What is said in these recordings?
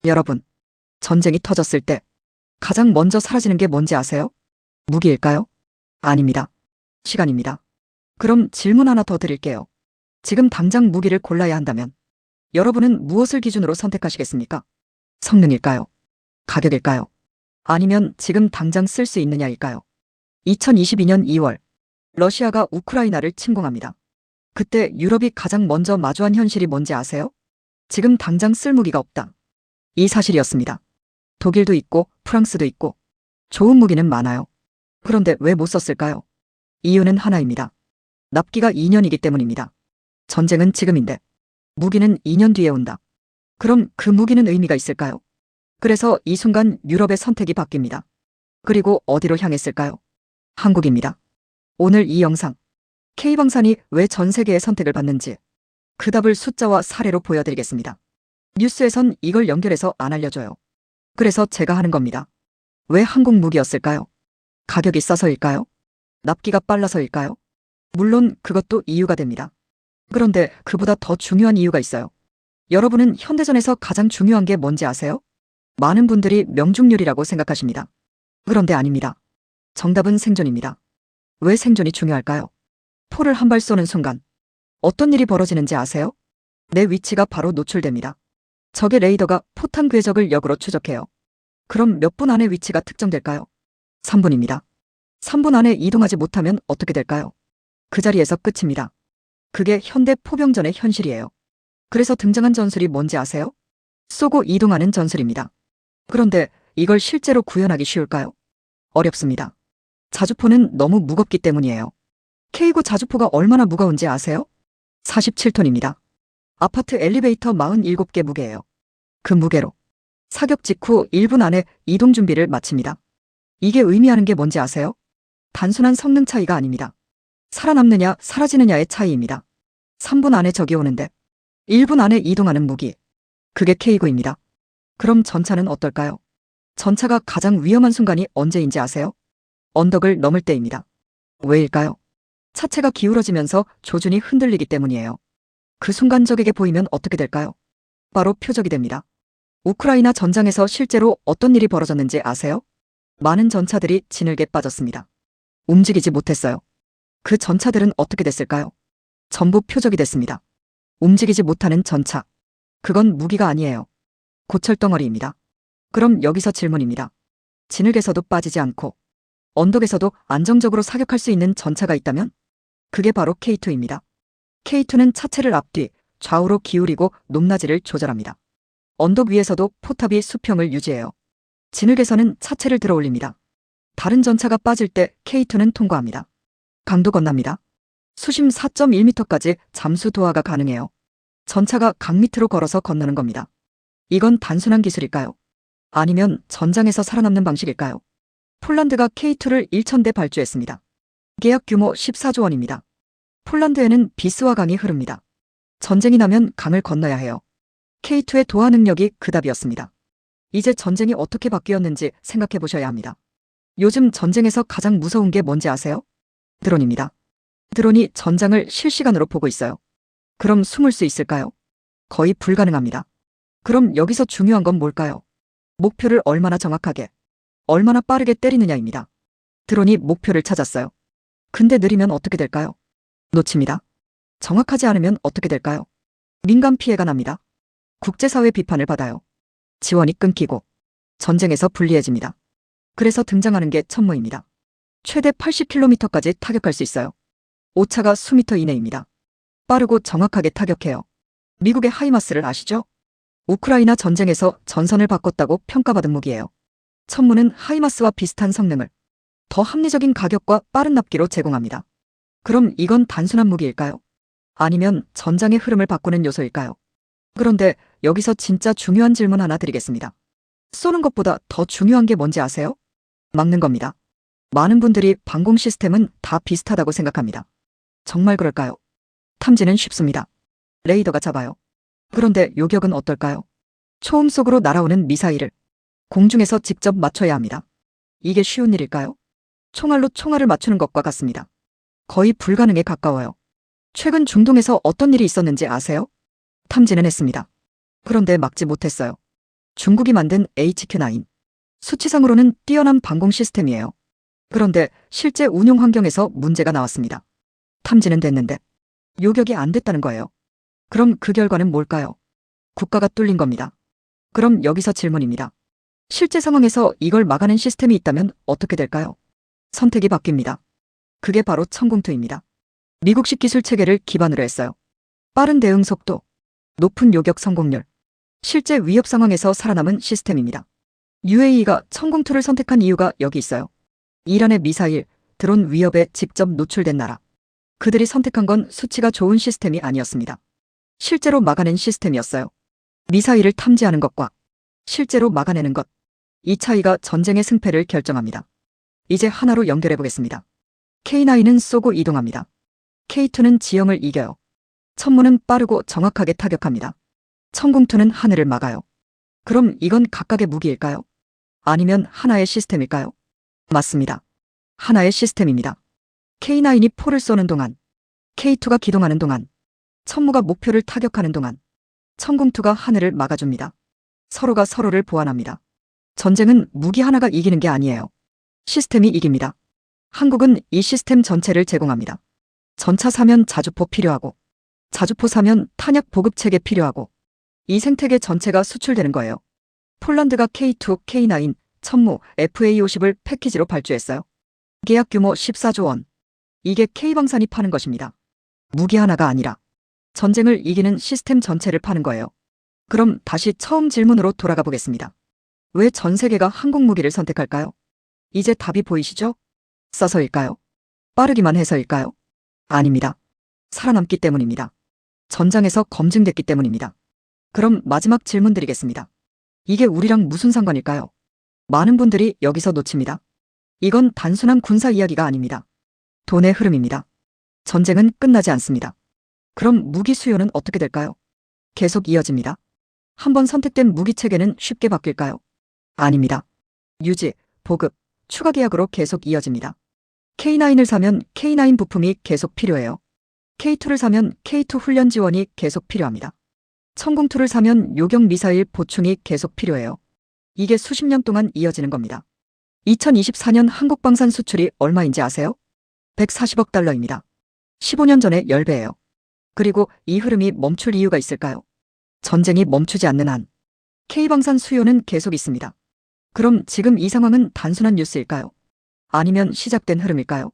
여러분, 전쟁이 터졌을 때 가장 먼저 사라지는 게 뭔지 아세요? 무기일까요? 아닙니다. 시간입니다. 그럼 질문 하나 더 드릴게요. 지금 당장 무기를 골라야 한다면 여러분은 무엇을 기준으로 선택하시겠습니까? 성능일까요? 가격일까요? 아니면 지금 당장 쓸 수 있느냐일까요? 2022년 2월, 러시아가 우크라이나를 침공합니다. 그때 유럽이 가장 먼저 마주한 현실이 뭔지 아세요? 지금 당장 쓸 무기가 없다. 이 사실이었습니다. 독일도 있고 프랑스도 있고 좋은 무기는 많아요. 그런데 왜 못 썼을까요? 이유는 하나입니다. 납기가 2년이기 때문입니다. 전쟁은 지금인데 무기는 2년 뒤에 온다. 그럼 그 무기는 의미가 있을까요? 그래서 이 순간 유럽의 선택이 바뀝니다. 그리고 어디로 향했을까요? 한국입니다. 오늘 이 영상, K방산이 왜 전 세계의 선택을 받는지 그 답을 숫자와 사례로 보여드리겠습니다. 뉴스에선 이걸 연결해서 안 알려줘요. 그래서 제가 하는 겁니다. 왜 한국 무기였을까요? 가격이 싸서일까요? 납기가 빨라서일까요? 물론 그것도 이유가 됩니다. 그런데 그보다 더 중요한 이유가 있어요. 여러분은 현대전에서 가장 중요한 게 뭔지 아세요? 많은 분들이 명중률이라고 생각하십니다. 그런데 아닙니다. 정답은 생존입니다. 왜 생존이 중요할까요? 포를 한 발 쏘는 순간 어떤 일이 벌어지는지 아세요? 내 위치가 바로 노출됩니다. 적의 레이더가 포탄 궤적을 역으로 추적해요. 그럼 몇 분 안에 위치가 특정될까요? 3분입니다. 3분 안에 이동하지 못하면 어떻게 될까요? 그 자리에서 끝입니다. 그게 현대 포병전의 현실이에요. 그래서 등장한 전술이 뭔지 아세요? 쏘고 이동하는 전술입니다. 그런데 이걸 실제로 구현하기 쉬울까요? 어렵습니다. 자주포는 너무 무겁기 때문이에요. K9 자주포가 얼마나 무거운지 아세요? 47톤입니다. 아파트 엘리베이터 47개 무게예요. 그 무게로 사격 직후 1분 안에 이동 준비를 마칩니다. 이게 의미하는 게 뭔지 아세요? 단순한 성능 차이가 아닙니다. 살아남느냐 사라지느냐의 차이입니다. 3분 안에 적이 오는데 1분 안에 이동하는 무기. 그게 K9입니다. 그럼 전차는 어떨까요? 전차가 가장 위험한 순간이 언제인지 아세요? 언덕을 넘을 때입니다. 왜일까요? 차체가 기울어지면서 조준이 흔들리기 때문이에요. 그 순간 적에게 보이면 어떻게 될까요? 바로 표적이 됩니다. 우크라이나 전장에서 실제로 어떤 일이 벌어졌는지 아세요? 많은 전차들이 진흙에 빠졌습니다. 움직이지 못했어요. 그 전차들은 어떻게 됐을까요? 전부 표적이 됐습니다. 움직이지 못하는 전차. 그건 무기가 아니에요. 고철덩어리입니다. 그럼 여기서 질문입니다. 진흙에서도 빠지지 않고 언덕에서도 안정적으로 사격할 수 있는 전차가 있다면? 그게 바로 K2입니다. K2는 차체를 앞뒤, 좌우로 기울이고 높낮이를 조절합니다. 언덕 위에서도 포탑이 수평을 유지해요. 진흙에서는 차체를 들어 올립니다. 다른 전차가 빠질 때 K2는 통과합니다. 강도 건납니다. 수심 4.1m까지 잠수 도하가 가능해요. 전차가 강 밑으로 걸어서 건너는 겁니다. 이건 단순한 기술일까요? 아니면 전장에서 살아남는 방식일까요? 폴란드가 K2를 1,000대 발주했습니다. 계약 규모 14조 원입니다. 폴란드에는 비스와 강이 흐릅니다. 전쟁이 나면 강을 건너야 해요. K2의 도하 능력이 그 답이었습니다. 이제 전쟁이 어떻게 바뀌었는지 생각해 보셔야 합니다. 요즘 전쟁에서 가장 무서운 게 뭔지 아세요? 드론입니다. 드론이 전장을 실시간으로 보고 있어요. 그럼 숨을 수 있을까요? 거의 불가능합니다. 그럼 여기서 중요한 건 뭘까요? 목표를 얼마나 정확하게, 얼마나 빠르게 때리느냐입니다. 드론이 목표를 찾았어요. 근데 느리면 어떻게 될까요? 놓칩니다. 정확하지 않으면 어떻게 될까요? 민간 피해가 납니다. 국제사회 비판을 받아요. 지원이 끊기고 전쟁에서 불리해집니다. 그래서 등장하는 게 천무입니다. 최대 80km까지 타격할 수 있어요. 오차가 수미터 이내입니다. 빠르고 정확하게 타격해요. 미국의 하이마스를 아시죠? 우크라이나 전쟁에서 전선을 바꿨다고 평가받은 무기예요. 천무는 하이마스와 비슷한 성능을 더 합리적인 가격과 빠른 납기로 제공합니다. 그럼 이건 단순한 무기일까요? 아니면 전장의 흐름을 바꾸는 요소일까요? 그런데 여기서 진짜 중요한 질문 하나 드리겠습니다. 쏘는 것보다 더 중요한 게 뭔지 아세요? 막는 겁니다. 많은 분들이 방공 시스템은 다 비슷하다고 생각합니다. 정말 그럴까요? 탐지는 쉽습니다. 레이더가 잡아요. 그런데 요격은 어떨까요? 초음 속으로 날아오는 미사일을 공중에서 직접 맞춰야 합니다. 이게 쉬운 일일까요? 총알로 총알을 맞추는 것과 같습니다. 거의 불가능에 가까워요. 최근 중동에서 어떤 일이 있었는지 아세요? 탐지는 했습니다. 그런데 막지 못했어요. 중국이 만든 HQ9. 수치상으로는 뛰어난 방공 시스템이에요. 그런데 실제 운용 환경에서 문제가 나왔습니다. 탐지는 됐는데 요격이 안 됐다는 거예요. 그럼 그 결과는 뭘까요? 국가가 뚫린 겁니다. 그럼 여기서 질문입니다. 실제 상황에서 이걸 막아낸 시스템이 있다면 어떻게 될까요? 선택이 바뀝니다. 그게 바로 천공투입니다. 미국식 기술 체계를 기반으로 했어요. 빠른 대응 속도, 높은 요격 성공률, 실제 위협 상황에서 살아남은 시스템입니다. UAE가 천공투를 선택한 이유가 여기 있어요. 이란의 미사일, 드론 위협에 직접 노출된 나라. 그들이 선택한 건 수치가 좋은 시스템이 아니었습니다. 실제로 막아낸 시스템이었어요. 미사일을 탐지하는 것과 실제로 막아내는 것. 이 차이가 전쟁의 승패를 결정합니다. 이제 하나로 연결해 보겠습니다. K9은 쏘고 이동합니다. K2는 지형을 이겨요. 천무는 빠르고 정확하게 타격합니다. 천공투는 하늘을 막아요. 그럼 이건 각각의 무기일까요? 아니면 하나의 시스템일까요? 맞습니다. 하나의 시스템입니다. K9이 포를 쏘는 동안, K2가 기동하는 동안, 천무가 목표를 타격하는 동안, 천공투가 하늘을 막아줍니다. 서로가 서로를 보완합니다. 전쟁은 무기 하나가 이기는 게 아니에요. 시스템이 이깁니다. 한국은 이 시스템 전체를 제공합니다. 전차 사면 자주포 필요하고, 자주포 사면 탄약 보급 체계 필요하고, 이 생태계 전체가 수출되는 거예요. 폴란드가 K2, K9, 천무, FA50을 패키지로 발주했어요. 계약 규모 14조 원. 이게 K방산이 파는 것입니다. 무기 하나가 아니라 전쟁을 이기는 시스템 전체를 파는 거예요. 그럼 다시 처음 질문으로 돌아가 보겠습니다. 왜 전 세계가 한국 무기를 선택할까요? 이제 답이 보이시죠? 써서일까요? 빠르기만 해서일까요? 아닙니다. 살아남기 때문입니다. 전장에서 검증됐기 때문입니다. 그럼 마지막 질문 드리겠습니다. 이게 우리랑 무슨 상관일까요? 많은 분들이 여기서 놓칩니다. 이건 단순한 군사 이야기가 아닙니다. 돈의 흐름입니다. 전쟁은 끝나지 않습니다. 그럼 무기 수요는 어떻게 될까요? 계속 이어집니다. 한번 선택된 무기 체계는 쉽게 바뀔까요? 아닙니다. 유지, 보급, 추가 계약으로 계속 이어집니다. K9을 사면 K9 부품이 계속 필요해요. K2를 사면 K2 훈련 지원이 계속 필요합니다. 천공투를 사면 요격 미사일 보충이 계속 필요해요. 이게 수십 년 동안 이어지는 겁니다. 2024년 한국 방산 수출이 얼마인지 아세요? 140억 달러입니다. 15년 전의 10배예요. 그리고 이 흐름이 멈출 이유가 있을까요? 전쟁이 멈추지 않는 한 K방산 수요는 계속 있습니다. 그럼 지금 이 상황은 단순한 뉴스일까요? 아니면 시작된 흐름일까요?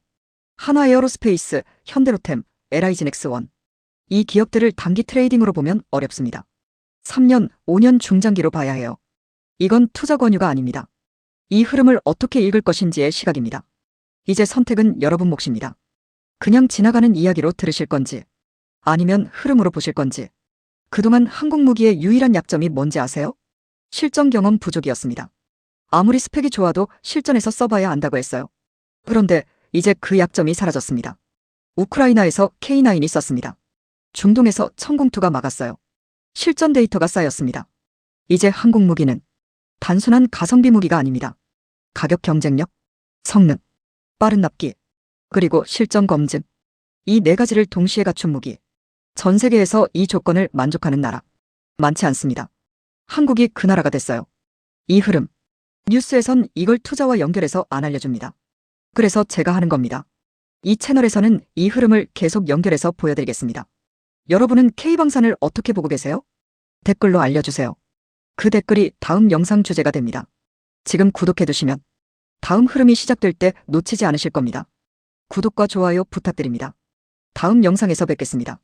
한화에어로스페이스, 현대로템, LI지넥스원. 이 기업들을 단기 트레이딩으로 보면 어렵습니다. 3년, 5년 중장기로 봐야 해요. 이건 투자 권유가 아닙니다. 이 흐름을 어떻게 읽을 것인지의 시각입니다. 이제 선택은 여러분 몫입니다. 그냥 지나가는 이야기로 들으실 건지, 아니면 흐름으로 보실 건지. 그동안 한국 무기의 유일한 약점이 뭔지 아세요? 실전 경험 부족이었습니다. 아무리 스펙이 좋아도 실전에서 써봐야 안다고 했어요. 그런데 이제 그 약점이 사라졌습니다. 우크라이나에서 K9이 썼습니다. 중동에서 천공투가 막았어요. 실전 데이터가 쌓였습니다. 이제 한국 무기는 단순한 가성비 무기가 아닙니다. 가격 경쟁력, 성능, 빠른 납기, 그리고 실전 검증. 이 네 가지를 동시에 갖춘 무기. 전 세계에서 이 조건을 만족하는 나라 많지 않습니다. 한국이 그 나라가 됐어요. 이 흐름. 뉴스에선 이걸 투자와 연결해서 안 알려줍니다. 그래서 제가 하는 겁니다. 이 채널에서는 이 흐름을 계속 연결해서 보여드리겠습니다. 여러분은 K방산을 어떻게 보고 계세요? 댓글로 알려주세요. 그 댓글이 다음 영상 주제가 됩니다. 지금 구독해두시면 다음 흐름이 시작될 때 놓치지 않으실 겁니다. 구독과 좋아요 부탁드립니다. 다음 영상에서 뵙겠습니다.